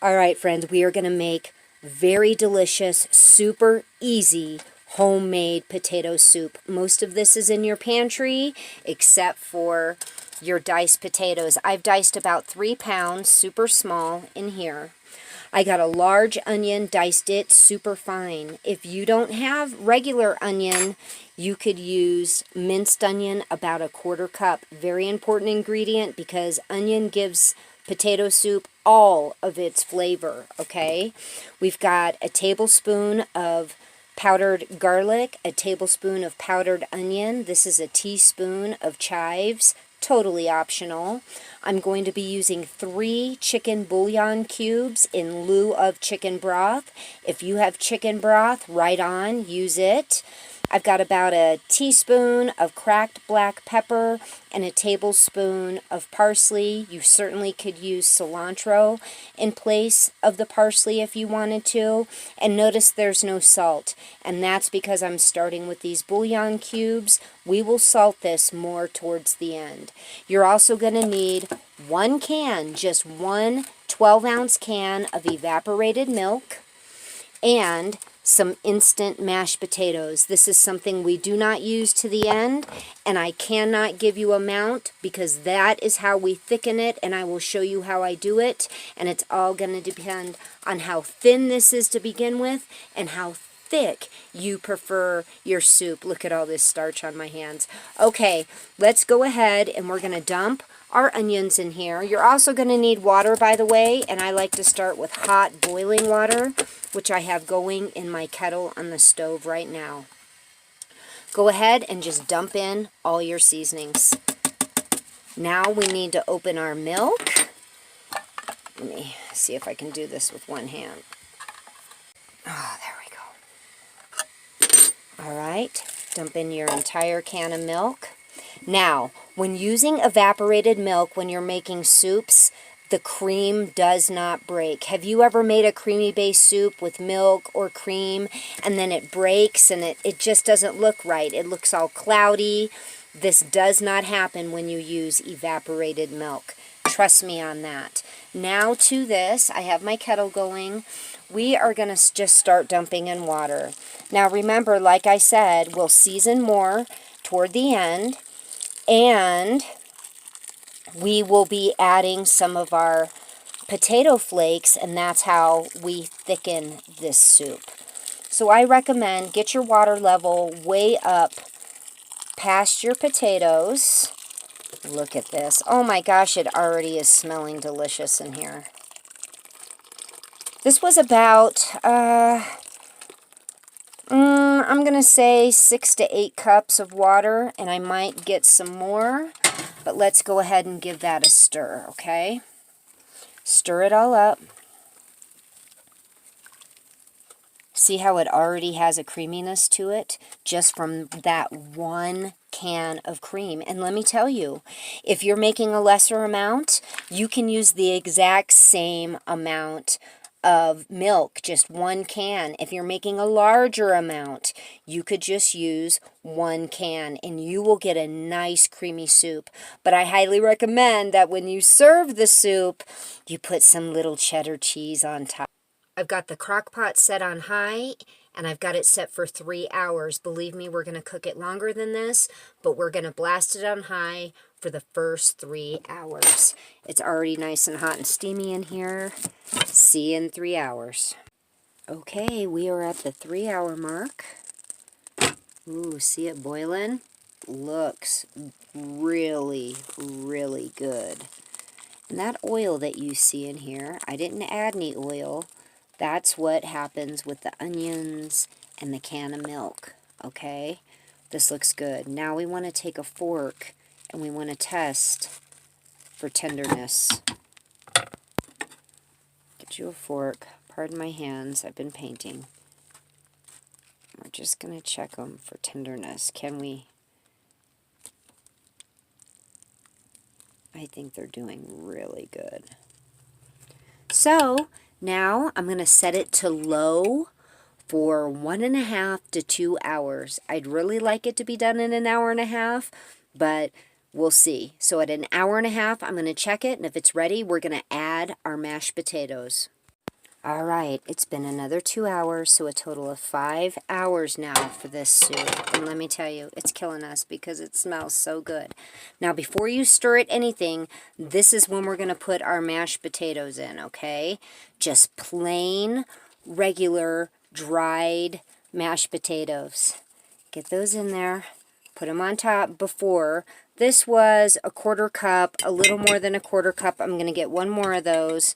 All right, friends, we are going to make very delicious, super easy homemade potato soup. Most of this is in your pantry except for your diced potatoes. I've diced about 3 pounds, super small, in here. I got a large onion, diced it super fine. If you don't have regular onion, you could use minced onion, about a 1/4 cup. Very important ingredient because onion gives potato soup all of its flavor, okay? We've got a tablespoon of powdered garlic, a tablespoon of powdered onion. This is a teaspoon of chives, totally optional. I'm going to be using 3 chicken bouillon cubes in lieu of chicken broth. If you have chicken broth, right on, use it. I've got about a teaspoon of cracked black pepper and a tablespoon of parsley. You certainly could use cilantro in place of the parsley if you wanted to. And notice there's no salt. And that's because I'm starting with these bouillon cubes. We will salt this more towards the end. You're also going to need 1 can, just 1 12-ounce can of evaporated milk, and some instant mashed potatoes. This is something we do not use to the end, and I cannot give you amount because that is how we thicken it, and I will show you how I do it, and it's all going to depend on how thin this is to begin with and how thick you prefer your soup. Look at all this starch on my hands. Okay, let's go ahead and we're going to dump our onions in here. You're also going to need water, by the way, and I like to start with hot boiling water, which I have going in my kettle on the stove right now. Go ahead and just dump in all your seasonings. Now we need to open our milk. Let me see if I can do this with one hand. Oh, there we go. All right, dump in your entire can of milk. Now, when using evaporated milk when you're making soups, the cream does not break. Have you ever made a creamy based soup with milk or cream and then it breaks and it just doesn't look right? It looks all cloudy. This does not happen when you use evaporated milk. Trust me on that. Now to this, I have my kettle going. We are going to just start dumping in water. Now remember, like I said, we'll season more toward the end, and we will be adding some of our potato flakes, and that's how we thicken this soup. So I recommend get your water level way up past your potatoes. Look at this. Oh my gosh, it already is smelling delicious in here. This was about, I'm going to say 6 to 8 cups of water, and I might get some more, but let's go ahead and give that a stir, okay? Stir it all up. See how it already has a creaminess to it just from that 1 can of cream. And let me tell you, if you're making a lesser amount, you can use the exact same amount of milk, just 1 can. If you're making a larger amount, you could just use 1 can and you will get a nice creamy soup. But I highly recommend that when you serve the soup, you put some little cheddar cheese on top. I've got the crock pot set on high, and I've got it set for 3 hours. Believe me, we're going to cook it longer than this, but we're going to blast it on high for the first 3 hours. It's already nice and hot and steamy in here. See you in 3 hours. Okay, we are at the 3-hour mark. Ooh, see it boiling? Looks really, really good. And that oil that you see in here, I didn't add any oil. That's what happens with the onions and the can of milk, okay? This looks good. Now we want to take a fork and we want to test for tenderness. Get you a fork. Pardon my hands, I've been painting. We're just going to check them for tenderness. Can we? I think they're doing really good. So now I'm going to set it to low for 1.5 to 2 hours. I'd really like it to be done in 1.5 hours, but We'll see. So at an hour and a half, I'm going to check it, and if it's ready, we're going to add our mashed potatoes. All right, it's been another 2 hours, so a total of 5 hours now for this soup. And let me tell you, it's killing us because it smells so good. Now, before you stir it anything, this is when we're going to put our mashed potatoes in, okay? Just plain, regular, dried mashed potatoes. Get those in there. Put them on top before. This was a 1/4 cup, a little more than a 1/4 cup. I'm going to get one more of those.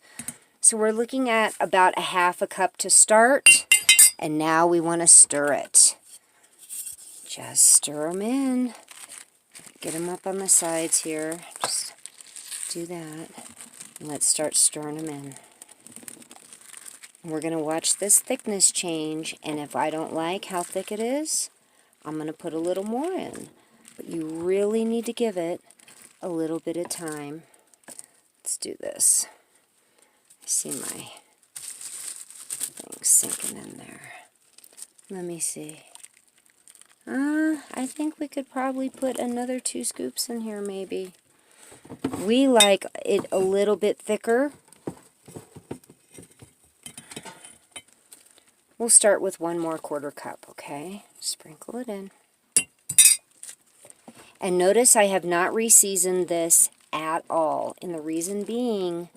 So we're looking at about a 1/2 cup to start, and now we want to stir it. Just stir them in. Get them up on the sides here. Just do that. And let's start stirring them in. And we're going to watch this thickness change, and if I don't like how thick it is, I'm going to put a little more in. But you really need to give it a little bit of time. Let's do this. See my thing sinking in there. Let me see. I think we could probably put another 2 scoops in here maybe. We like it a little bit thicker. We'll start with one more 1/4 cup, okay? Sprinkle it in. And notice I have not re-seasoned this at all. And the reason being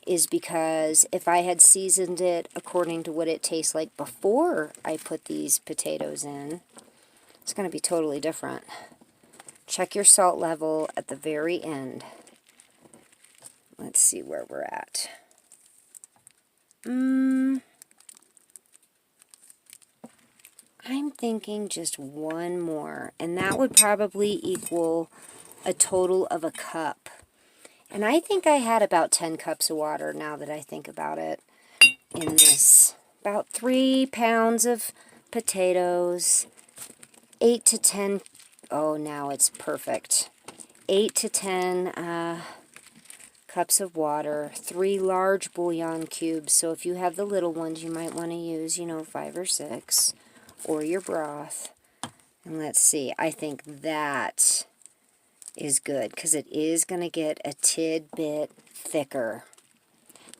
is because if I had seasoned it according to what it tastes like before I put these potatoes in, it's going to be totally different. Check your salt level at the very end. Let's see where we're at. I'm thinking just one more, and that would probably equal a total of a cup. And I think I had about 10 cups of water, now that I think about it, in this. About 3 pounds of potatoes, 8 to 10, oh, now it's perfect. 8 to 10 cups of water, 3 large bouillon cubes. So if you have the little ones, you might want to use, 5 or 6, or your broth. And let's see, I think that is good because it is going to get a tidbit thicker.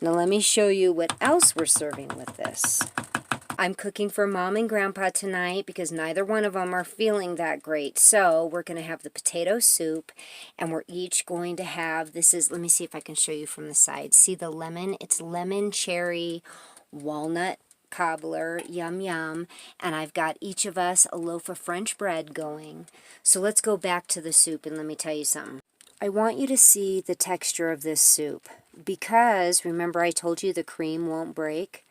Now let me show you what else we're serving with this. I'm cooking for Mom and Grandpa tonight because neither one of them are feeling that great. So we're going to have the potato soup, and we're each going to have, this is, let me see if I can show you from the side. See the lemon? It's lemon, cherry, walnut cobbler, yum yum, and I've got each of us a loaf of French bread going. So let's go back to the soup, and let me tell you something. I want you to see the texture of this soup because remember I told you the cream won't break.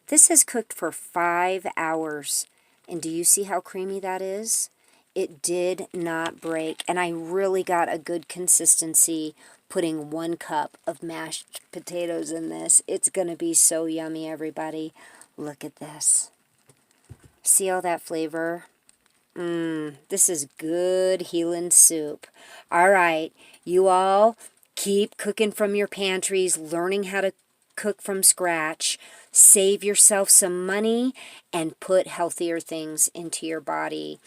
This has cooked for 5 hours, and do you see how creamy that is? It did not break, and I really got a good consistency putting 1 cup of mashed potatoes in this. It's going to be so yummy, everybody. Look at this. See all that flavor? This is good healing soup. All right, you all keep cooking from your pantries, learning how to cook from scratch. Save yourself some money and put healthier things into your body.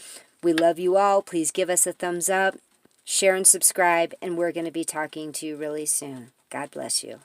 We love you all. Please give us a thumbs up, share and subscribe, and we're going to be talking to you really soon. God bless you.